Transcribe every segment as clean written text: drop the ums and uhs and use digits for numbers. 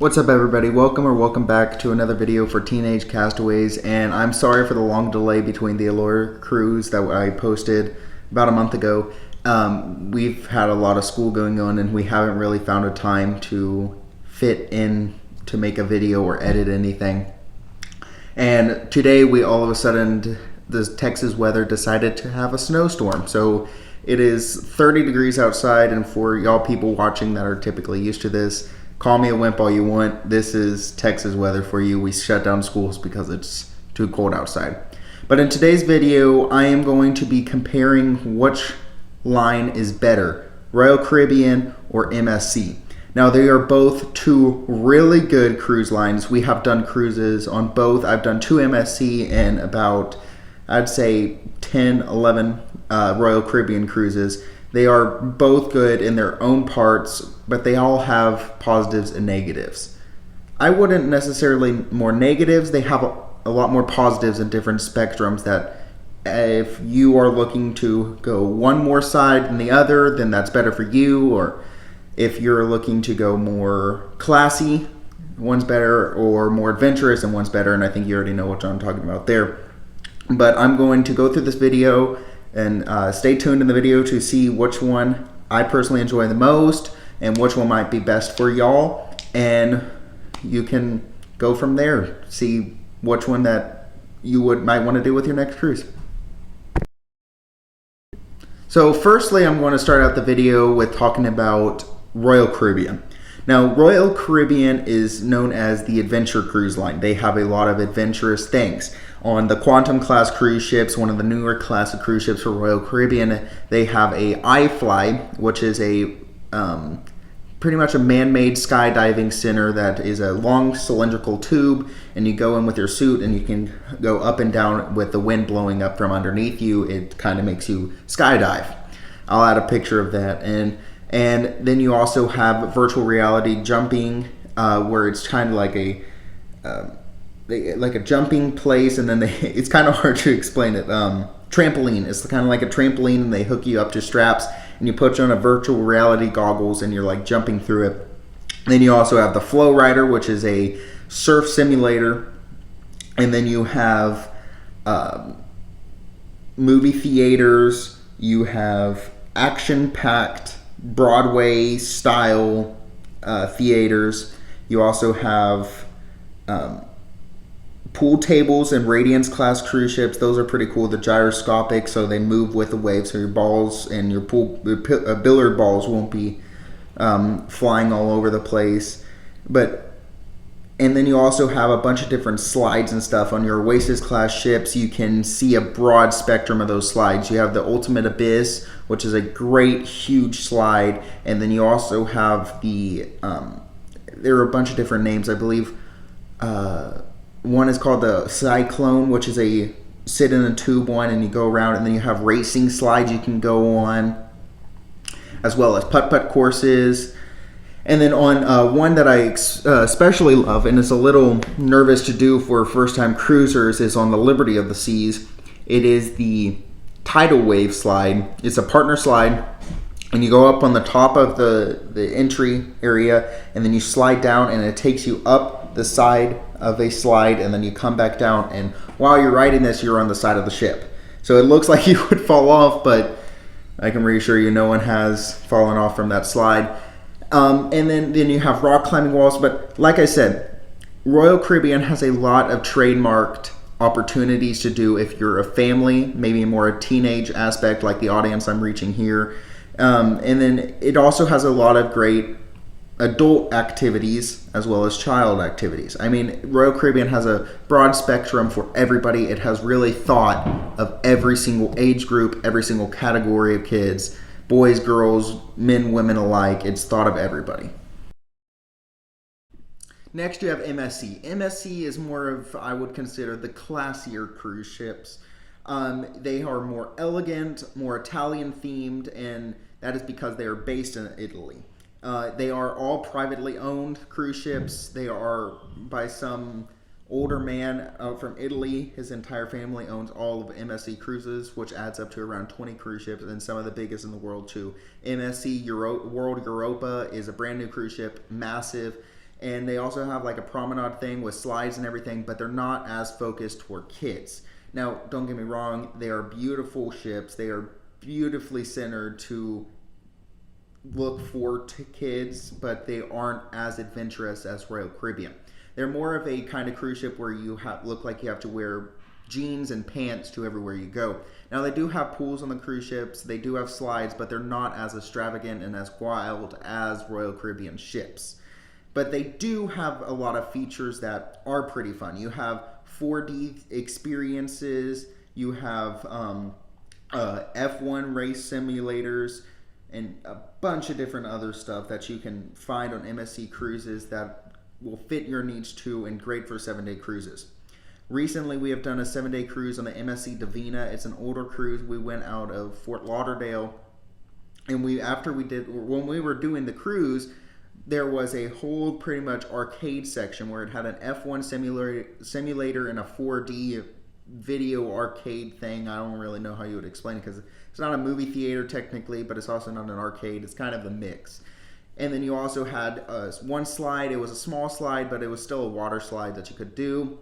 What's up, everybody? Welcome back to another video for Teenage Castaways, and I'm sorry for the long delay between the Allure cruise that I posted about a month ago. We've had a lot of school going on and we haven't really found a time to fit in to make a video or edit anything. And today we all of a sudden, the Texas weather decided to have a snowstorm. So it is 30 degrees outside, and for y'all people watching that are typically used to this, call me a wimp all you want. This is Texas weather for you. We shut down schools because it's too cold outside. But in today's video, I am going to be comparing which line is better, Royal Caribbean or MSC. Now, they are both two really good cruise lines. We have done cruises on both. I've done two MSC and about, I'd say, 10, 11 Royal Caribbean cruises. They are both good in their own parts, but they all have positives and negatives. I wouldn't necessarily more negatives. They have a lot more positives and different spectrums that if you are looking to go one more side than the other, then that's better for you. Or if you're looking to go more classy, one's better, or more adventurous and one's better. And I think you already know what I'm talking about there. But I'm going to go through this video and stay tuned in the video to see which one I personally enjoy the most and which one might be best for y'all, and you can go from there, see which one that you might want to do with your next cruise. So firstly, I'm going to start out the video with talking about Royal Caribbean. Now, Royal Caribbean is known as the adventure cruise line. They have a lot of adventurous things. On the Quantum class cruise ships, one of the newer class of cruise ships for Royal Caribbean, they have a iFly, which is a pretty much a man-made skydiving center that is a long cylindrical tube, and you go in with your suit and you can go up and down with the wind blowing up from underneath you. It kind of makes you skydive. I'll add a picture of that. And then you also have virtual reality jumping, where it's kind of like a jumping place, and then it's kind of hard to explain it. Trampoline. It's kind of like a trampoline, and they hook you up to straps, and you put on a virtual reality goggles, and you're like jumping through it. And then you also have the Flow Rider, which is a surf simulator, and then you have movie theaters. You have action-packed Broadway style theaters. You also have pool tables and Radiance class cruise ships. Those are pretty cool. The gyroscopic, so they move with the waves, so your balls and your billiard balls won't be flying all over the place. And then you also have a bunch of different slides and stuff on your Oasis class ships. You can see a broad spectrum of those slides. You have the Ultimate Abyss, which is a great huge slide, and then you also have the there are a bunch of different names. I believe one is called the Cyclone, which is a sit in a tube one, and you go around, and then you have racing slides you can go on, as well as putt-putt courses. And then on one that I especially love, and is a little nervous to do for first-time cruisers, is on the Liberty of the Seas. It is the Tidal Wave slide. It's a partner slide, and you go up on the top of the entry area, and then you slide down, and it takes you up the side of a slide, and then you come back down, and while you're riding this, you're on the side of the ship. So it looks like you would fall off, but I can reassure you no one has fallen off from that slide. And then you have rock climbing walls. But like I said, Royal Caribbean has a lot of trademarked opportunities to do if you're a family, maybe more a teenage aspect like the audience I'm reaching here. And then it also has a lot of great adult activities as well as child activities. I mean, Royal Caribbean has a broad spectrum for everybody. It has really thought of every single age group, every single category of kids. Boys, girls, men, women alike. It's thought of everybody. Next, you have MSC. MSC is more of, I would consider, the classier cruise ships. They are more elegant, more Italian themed, and that is because they are based in Italy. They are all privately owned cruise ships. They are by some older man from Italy. His entire family owns all of MSC cruises, which adds up to around 20 cruise ships, and some of the biggest in the world too. MSC World Europa is a brand new cruise ship, massive, And they also have like a promenade thing with slides and everything, but they're not as focused toward kids. Now, don't get me wrong, they are beautiful ships. They are beautifully centered to look for to kids, but they aren't as adventurous as Royal Caribbean. They're more of a kind of cruise ship where you look like you have to wear jeans and pants to everywhere you go. Now, they do have pools on the cruise ships, they do have slides, but they're not as extravagant and as wild as Royal Caribbean ships. But they do have a lot of features that are pretty fun. You have 4D experiences, you have F1 race simulators, and a bunch of different other stuff that you can find on MSC cruises that will fit your needs too, and great for 7-day cruises. Recently, we have done a 7-day cruise on the MSC Divina. It's an older cruise. We went out of Fort Lauderdale, and when we were doing the cruise, there was a whole pretty much arcade section where it had an F1 simulator and a 4D video arcade thing. I don't really know how you would explain it because it's not a movie theater technically, but it's also not an arcade. It's kind of a mix. And then you also had one slide. It was a small slide, but it was still a water slide that you could do.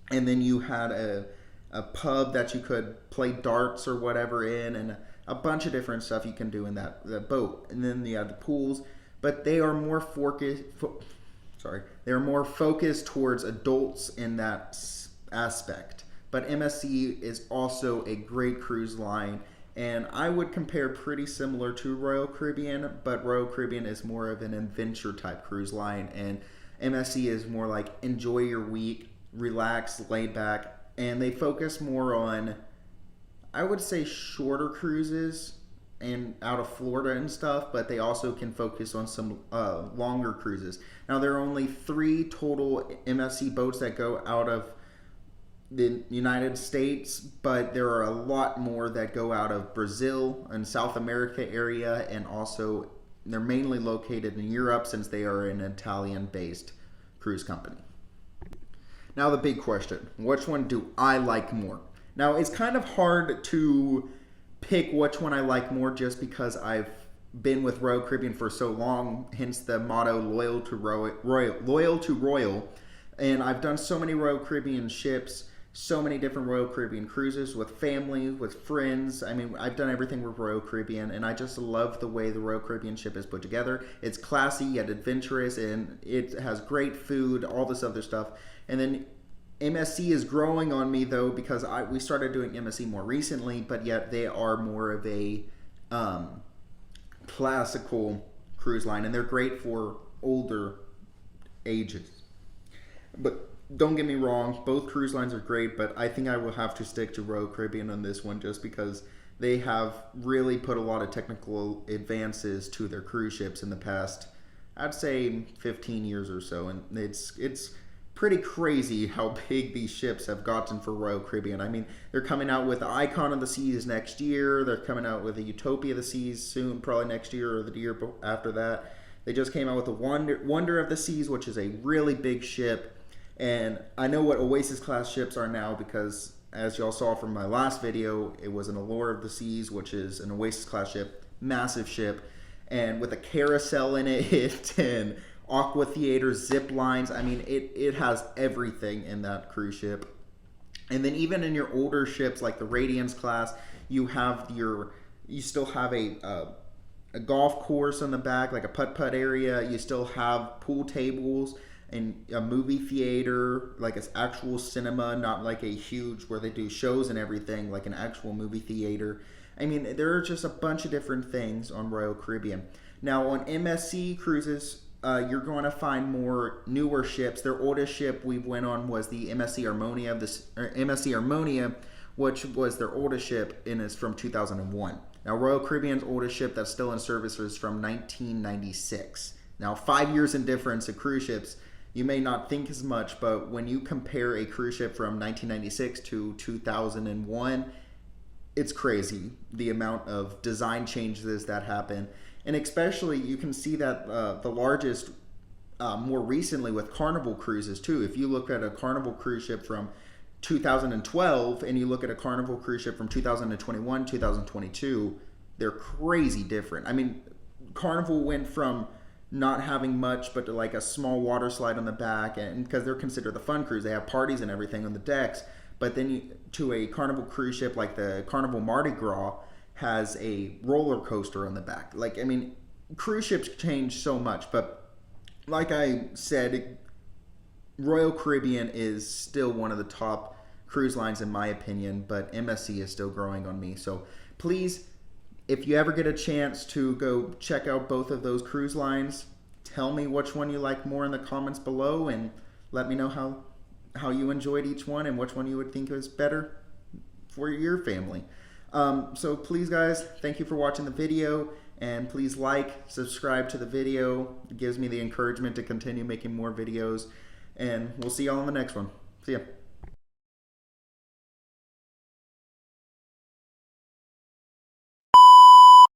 And then you had a pub that you could play darts or whatever in, and a bunch of different stuff you can do in that boat. And then you have the pools, but they are more they're more focused towards adults in that aspect. But MSC is also a great cruise line, and I would compare pretty similar to Royal Caribbean, but Royal Caribbean is more of an adventure type cruise line, and MSC is more like enjoy your week, relax, laid back, and they focus more on, I would say, shorter cruises and out of Florida and stuff, but they also can focus on some longer cruises. Now, there are only 3 total MSC boats that go out of the United States, but there are a lot more that go out of Brazil and South America area, and also they're mainly located in Europe since they are an Italian-based cruise company. Now the big question, which one do I like more? Now, it's kind of hard to pick which one I like more just because I've been with Royal Caribbean for so long, hence the motto loyal to royal. And I've done so many Royal Caribbean ships, so many different Royal Caribbean cruises with family, with friends. I mean, I've done everything with Royal Caribbean, and I just love the way the Royal Caribbean ship is put together. It's classy yet adventurous, and it has great food, all this other stuff. And then MSC is growing on me, though, because we started doing MSC more recently, but yet they are more of a classical cruise line, and they're great for older ages. But don't get me wrong, both cruise lines are great, but I think I will have to stick to Royal Caribbean on this one just because they have really put a lot of technical advances to their cruise ships in the past, I'd say 15 years or so, and it's pretty crazy how big these ships have gotten for Royal Caribbean. I mean, they're coming out with the Icon of the Seas next year. They're coming out with the Utopia of the Seas soon, probably next year or the year after that. They just came out with the Wonder of the Seas, which is a really big ship. And I know what Oasis class ships are now because, as y'all saw from my last video, it was an Allure of the Seas, which is an Oasis class ship, massive ship, and with a carousel in it and aqua theaters, zip lines. I mean, it has everything in that cruise ship. And then even in your older ships like the Radiance class, you still have a golf course on the back, like a putt-putt area. You still have pool tables and a movie theater, like an actual cinema, not like a huge where they do shows and everything, like an actual movie theater. I mean, there are just a bunch of different things on Royal Caribbean. Now, on MSC cruises, you're going to find more newer ships. Their oldest ship we went on was the MSC Harmonia, which was their oldest ship and is from 2001. Now, Royal Caribbean's oldest ship that's still in service is from 1996. Now, 5 years in difference of cruise ships, you may not think as much, but when you compare a cruise ship from 1996 to 2001, it's crazy the amount of design changes that happen. And especially you can see that the largest more recently with Carnival cruises too. If you look at a Carnival cruise ship from 2012 and you look at a Carnival cruise ship from 2021, 2022, they're crazy different. I mean, Carnival went from not having much but like a small water slide on the back, and because they're considered the fun cruise, they have parties and everything on the decks. But then to a Carnival cruise ship like the Carnival Mardi Gras has a roller coaster on the back. Like, I mean, cruise ships change so much, but like I said, Royal Caribbean is still one of the top cruise lines in my opinion, but MSC is still growing on me. So please, if you ever get a chance to go check out both of those cruise lines, tell me which one you like more in the comments below, and let me know how you enjoyed each one and which one you would think was better for your family. So please guys, thank you for watching the video, and please like, subscribe to the video. It gives me the encouragement to continue making more videos, and we'll see y'all in the next one. See ya.